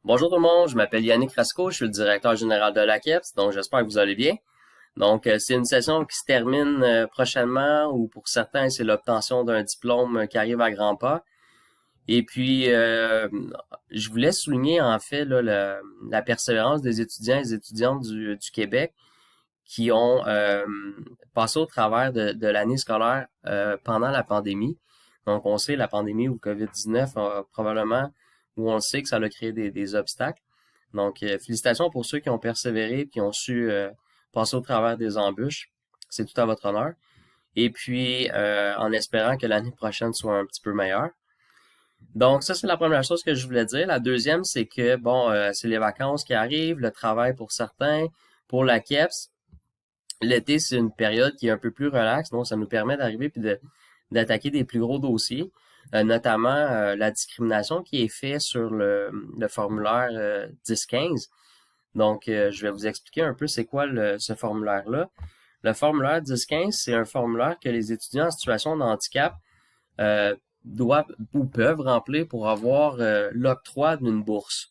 Bonjour tout le monde, je m'appelle Yannick Rasco, je suis le directeur général de l'ACEPS, donc j'espère que vous allez bien. Donc, c'est une session qui se termine prochainement, ou pour certains, c'est l'obtention d'un diplôme qui arrive à grands pas. Et puis, je voulais souligner en fait là, la persévérance des étudiants et des étudiantes du Québec qui ont passé au travers de l'année scolaire pendant la pandémie. Donc, on sait la pandémie ou le COVID-19 probablement, où on sait que ça a créé des obstacles. Donc, félicitations pour ceux qui ont persévéré, qui ont su passer au travers des embûches. C'est tout à votre honneur. Et puis, en espérant que l'année prochaine soit un petit peu meilleure. Donc, ça, c'est la première chose que je voulais dire. La deuxième, c'est que, bon, c'est les vacances qui arrivent, le travail pour certains, pour la KEPS. L'été, c'est une période qui est un peu plus relaxe, donc ça nous permet d'arriver puis d'attaquer des plus gros dossiers, notamment la discrimination qui est faite sur le formulaire 1015. Donc, je vais vous expliquer un peu c'est quoi ce formulaire-là. Le formulaire 1015, c'est un formulaire que les étudiants en situation de handicap euh, doivent ou peuvent remplir pour avoir l'octroi d'une bourse,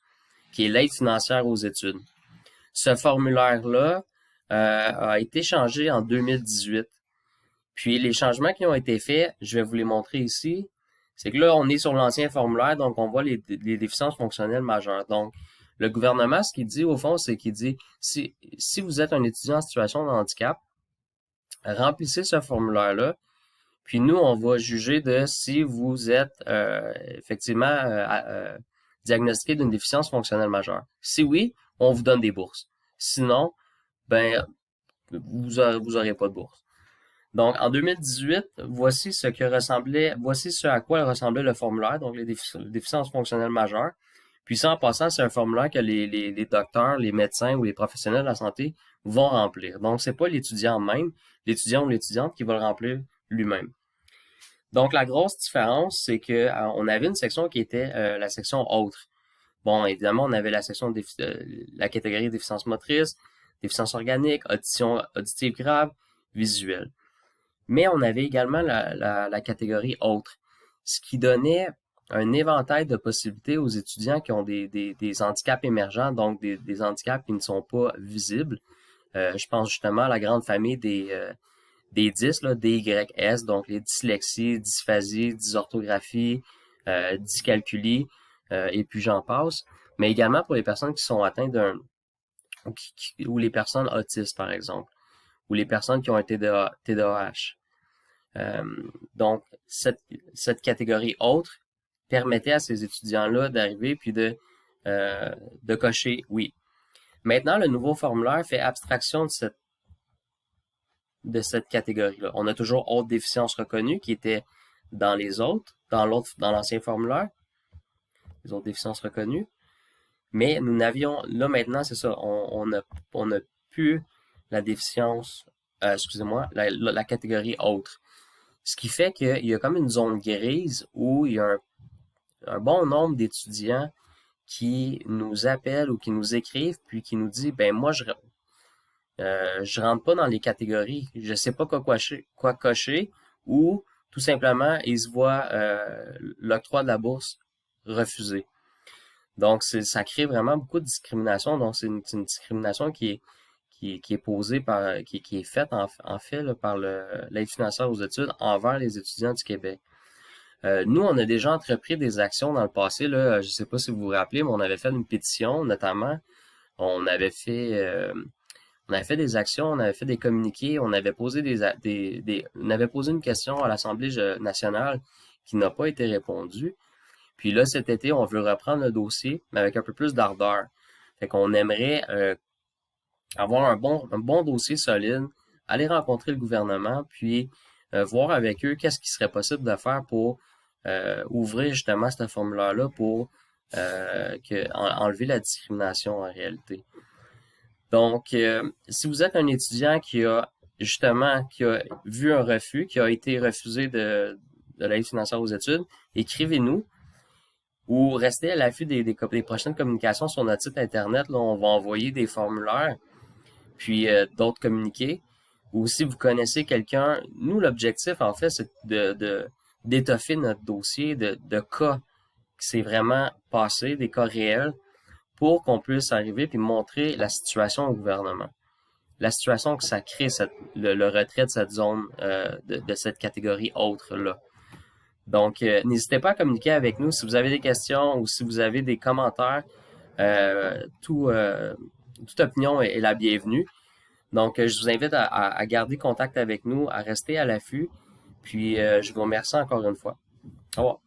qui est l'aide financière aux études. Ce formulaire-là a été changé en 2018. Puis les changements qui ont été faits, je vais vous les montrer ici. C'est que là, on est sur l'ancien formulaire, donc on voit les déficiences fonctionnelles majeures. Donc, le gouvernement, ce qu'il dit au fond, c'est qu'il dit, si vous êtes un étudiant en situation de handicap, remplissez ce formulaire-là, puis nous, on va juger de si vous êtes effectivement diagnostiqué d'une déficience fonctionnelle majeure. Si oui, on vous donne des bourses. Sinon, ben, vous aurez pas de bourse. Donc, en 2018, voici ce à quoi ressemblait le formulaire, donc les déficiences fonctionnelles majeures. Puis ça, en passant, c'est un formulaire que les docteurs, les médecins ou les professionnels de la santé vont remplir. Donc, c'est pas l'étudiant même, l'étudiant ou l'étudiante qui va le remplir lui-même. Donc, la grosse différence, c'est que on avait une section qui était la section autre. Bon, évidemment, on avait la section la catégorie déficience motrice, déficience organique, auditive grave, visuelle. Mais on avait également la catégorie autre, ce qui donnait un éventail de possibilités aux étudiants qui ont des handicaps émergents, donc des handicaps qui ne sont pas visibles. Je pense justement à la grande famille des 10, là, DYS, donc les dyslexies, dysphasies, dysorthographies, dyscalculies, et puis j'en passe. Mais également pour les personnes qui sont atteintes ou les personnes autistes, par exemple, ou les personnes qui ont un TDAH. Euh, donc, cette catégorie autre permettait à ces étudiants-là d'arriver puis de cocher oui. Maintenant, le nouveau formulaire fait abstraction de cette catégorie-là. On a toujours autre déficience reconnue qui était dans les autres, dans l'ancien formulaire, les autres déficiences reconnues. Mais nous n'avions, là maintenant, c'est ça, on a plus la déficience, excusez-moi, la catégorie autre. Ce qui fait qu'il y a comme une zone grise où il y a un bon nombre d'étudiants qui nous appellent ou qui nous écrivent puis qui nous disent, ben moi je rentre pas dans les catégories, je sais pas quoi cocher, ou tout simplement ils se voient l'octroi de la bourse refusé. Donc ça crée vraiment beaucoup de discrimination. Donc c'est une discrimination qui est posée qui est faite en fait là, par l'aide financière aux études envers les étudiants du Québec. Nous, on a déjà entrepris des actions dans le passé, là. Je sais pas si vous vous rappelez, mais on avait fait une pétition, notamment. On avait fait, euh, on avait fait des actions, on avait fait des communiqués, on avait posé on avait posé une question à l'Assemblée nationale qui n'a pas été répondue. Puis là, cet été, on veut reprendre le dossier, mais avec un peu plus d'ardeur. Fait qu'on aimerait avoir un bon dossier solide, aller rencontrer le gouvernement, puis voir avec eux qu'est-ce qui serait possible de faire pour ouvrir justement ce formulaire-là pour enlever la discrimination en réalité. Donc, si vous êtes un étudiant qui a vu un refus, qui a été refusé de l'aide financière aux études, écrivez-nous ou restez à l'affût des prochaines communications sur notre site internet. Là, on va envoyer des formulaires puis d'autres communiqués. Ou si vous connaissez quelqu'un, nous, l'objectif, en fait, c'est d'étoffer notre dossier de cas qui s'est vraiment passé, des cas réels, pour qu'on puisse arriver puis montrer la situation au gouvernement. La situation que ça crée, le retrait de cette zone, de cette catégorie autre-là. Donc, n'hésitez pas à communiquer avec nous si vous avez des questions ou si vous avez des commentaires. Toute opinion est la bienvenue. Donc, je vous invite à garder contact avec nous, à rester à l'affût. Puis, je vous remercie encore une fois. Au revoir.